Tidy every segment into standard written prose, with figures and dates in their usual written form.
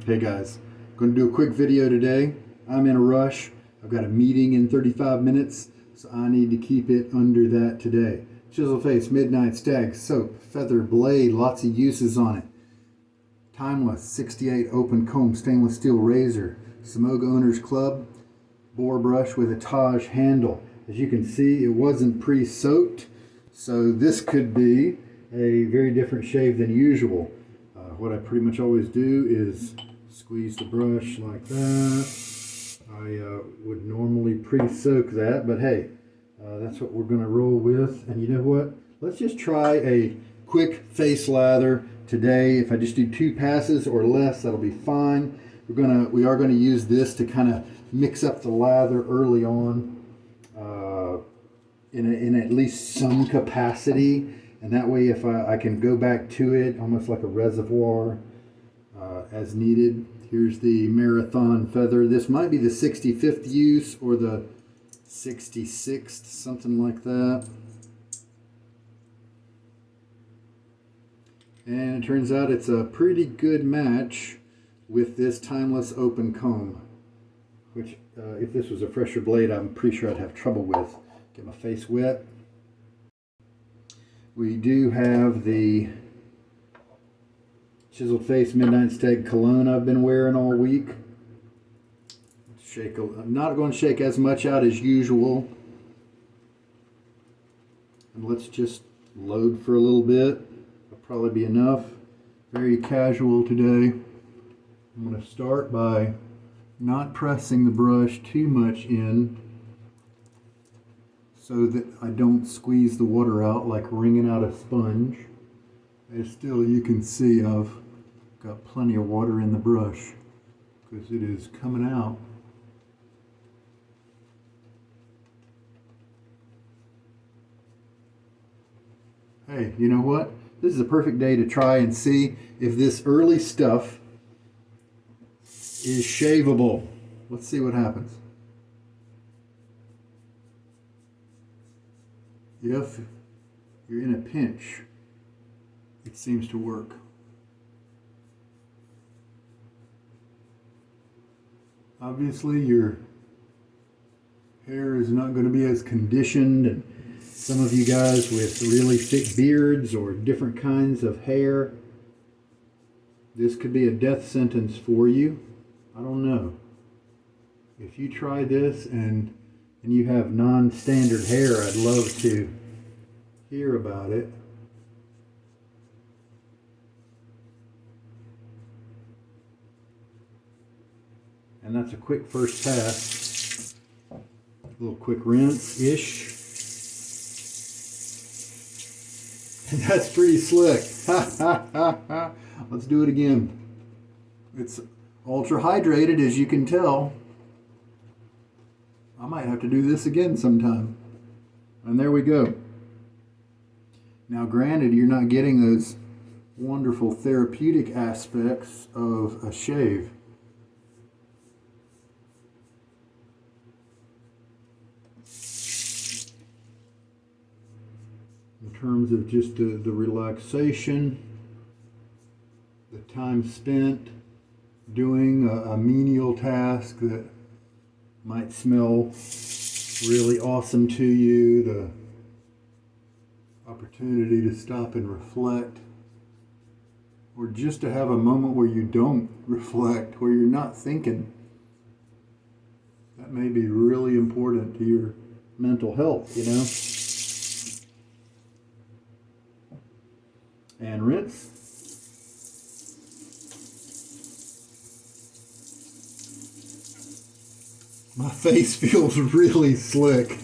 Hey guys, going to do a quick video today. I'm in a rush. I've got a meeting in 35 minutes, so I need to keep it under that today. Chisel face, midnight stag, soap, feather blade, lots of uses on it. Timeless, 68 open comb, stainless steel razor, Semogue Owners Club, boar brush with a Taj handle. As you can see, it wasn't pre-soaked, so this could be a very different shave than usual. What I pretty much always do is squeeze the brush like that. I would normally pre-soak that, but hey, that's what we're going to roll with. And you know what? Let's just try a quick face lather today. If I just do 2 passes or less, that'll be fine. We are going to use this to kind of mix up the lather early on in at least some capacity. And that way, if I can go back to it, almost like a reservoir as needed. Here's the Marathon feather. This might be the 65th use or the 66th, something like that. And it turns out it's a pretty good match with this timeless open comb, which if this was a fresher blade, I'm pretty sure I'd have trouble with. Get my face wet. We do have the Chiseled Face Midnight Stag cologne I've been wearing all week. I'm not going to shake as much out as usual. And let's just load for a little bit. That'll probably be enough. Very casual today. I'm going to start by not pressing the brush too much in, so that I don't squeeze the water out like wringing out a sponge. And still, you can see I've got plenty of water in the brush because it is coming out. Hey, you know what? This is a perfect day to try and see if this early stuff is shaveable. Let's see what happens. If you're in a pinch, it seems to work. Obviously, your hair is not going to be as conditioned, and some of you guys with really thick beards or different kinds of hair, this could be a death sentence for you. I don't know. If you try this and you have non-standard hair, I'd love to hear about it. And that's a quick first pass. A little quick rinse-ish. And that's pretty slick. Let's do it again. It's ultra hydrated, as you can tell. I might have to do this again sometime. And there we go. Now granted, you're not getting those wonderful therapeutic aspects of a shave. In terms of just the relaxation, the time spent doing a menial task that might smell really awesome to you, the opportunity to stop and reflect, or just to have a moment where you don't reflect, where you're not thinking. That may be really important to your mental health, you know? And rinse. My face feels really slick.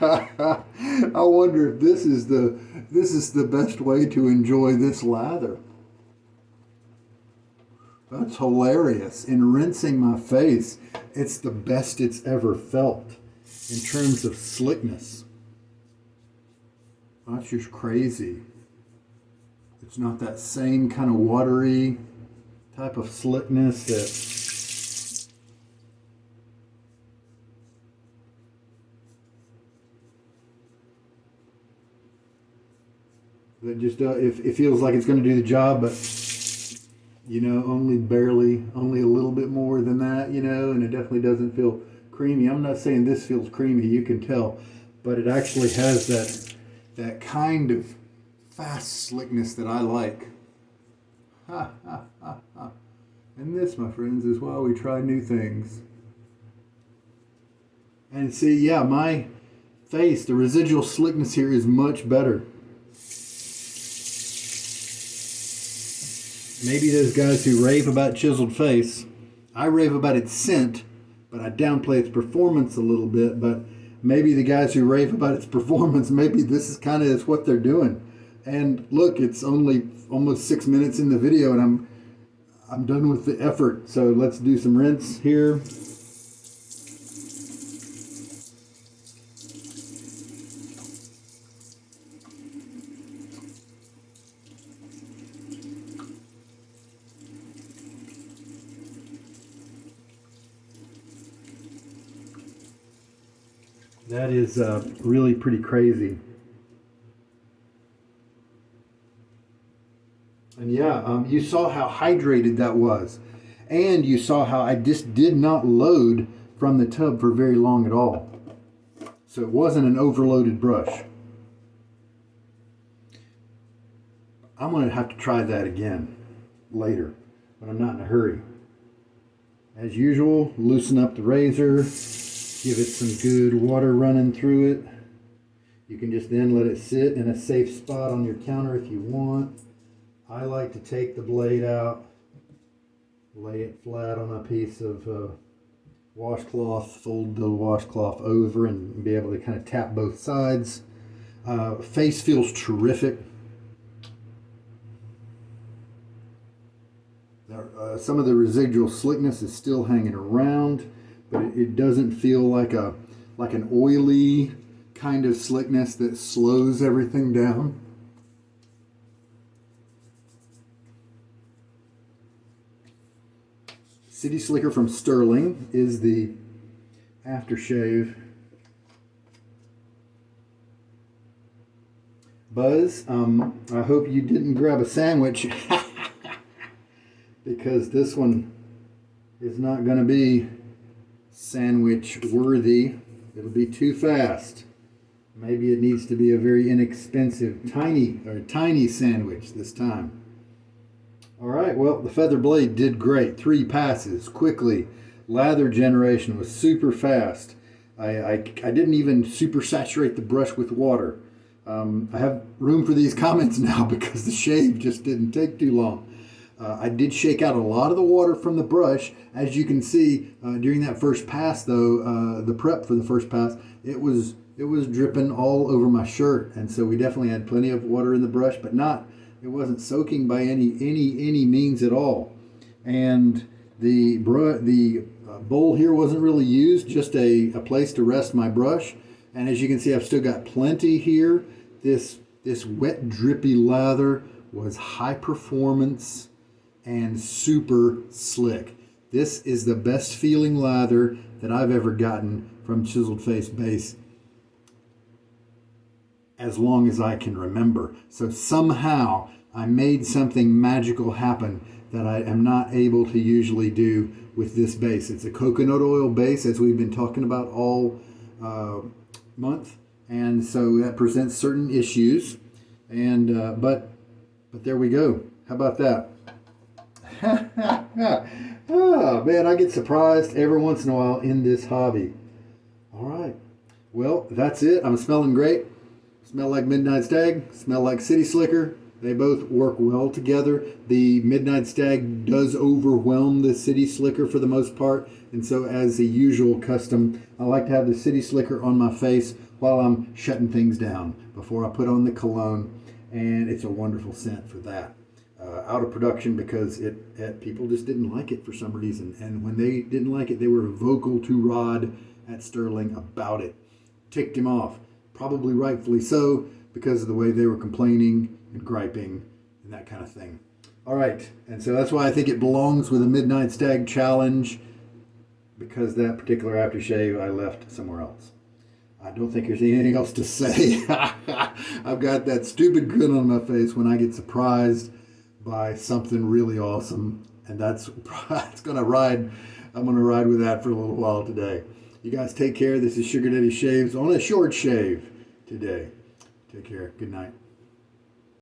I wonder if this is the best way to enjoy this lather. That's hilarious. In rinsing my face, it's the best it's ever felt in terms of slickness. That's just crazy. It's not that same kind of watery type of slickness that just it feels like it's going to do the job, but you know, only barely, only a little bit more than that, you know, and it definitely doesn't feel creamy. I'm not saying this feels creamy, you can tell, but it actually has that kind of fast slickness that I like. Ha, ha, ha, ha. And this, my friends, is why we try new things. And see, yeah, my face, the residual slickness here is much better. Maybe those guys who rave about chiseled face, I rave about its scent, but I downplay its performance a little bit. But maybe the guys who rave about its performance, maybe this is kind of what they're doing. And look, it's only almost 6 minutes in the video, and I'm done with the effort. So let's do some rinse here. That is really pretty crazy. And yeah, you saw how hydrated that was. And you saw how I just did not load from the tub for very long at all. So it wasn't an overloaded brush. I'm going to have to try that again later, but I'm not in a hurry. As usual, loosen up the razor. Give it some good water running through it. You can just then let it sit in a safe spot on your counter if you want. I like to take the blade out, lay it flat on a piece of washcloth, fold the washcloth over and be able to kind of tap both sides. Face feels terrific. Some of the residual slickness is still hanging around, but it doesn't feel like an oily kind of slickness that slows everything down. City Slicker from Stirling is the aftershave. Buzz, I hope you didn't grab a sandwich because this one is not going to be sandwich worthy. It'll be too fast. Maybe it needs to be a very inexpensive tiny sandwich this time. All right, well, the feather blade did great. 3 passes quickly. Lather generation was super fast. I didn't even super saturate the brush with water. I have room for these comments now because the shave just didn't take too long. I did shake out a lot of the water from the brush. As you can see, during that first pass, though, the prep for the first pass, it was dripping all over my shirt, and so we definitely had plenty of water in the brush, but it wasn't soaking by any means at all. And the bowl here wasn't really used, just a place to rest my brush. And as you can see, I've still got plenty here. This wet, drippy lather was high performance and super slick. This is the best feeling lather that I've ever gotten from Chiseled Face Base as long as I can remember. So somehow I made something magical happen that I am not able to usually do with this base. It's a coconut oil base, as we've been talking about all month, and so that presents certain issues. And but there we go. How about that? Oh man, I get surprised every once in a while in this hobby. All right, well, that's it. I'm smelling great. Smell like Midnight Stag, smell like City Slicker. They both work well together. The Midnight Stag does overwhelm the City Slicker for the most part, and so as a usual custom, I like to have the City Slicker on my face while I'm shutting things down before I put on the cologne, and it's a wonderful scent for that. Out of production because people just didn't like it for some reason, and when they didn't like it, they were vocal to Rod at Stirling about it. Ticked him off, probably rightfully so, because of the way they were complaining and griping and that kind of thing. All right, and so that's why I think it belongs with a Midnight Stag challenge, because that particular aftershave I left somewhere else. I don't think there's anything else to say. I've got that stupid grin on my face when I get surprised by something really awesome, and that's gonna ride. I'm gonna ride with that for a little while today. You guys take care. This is Sugar Daddy Shaves on a short shave today. Take care. Good night.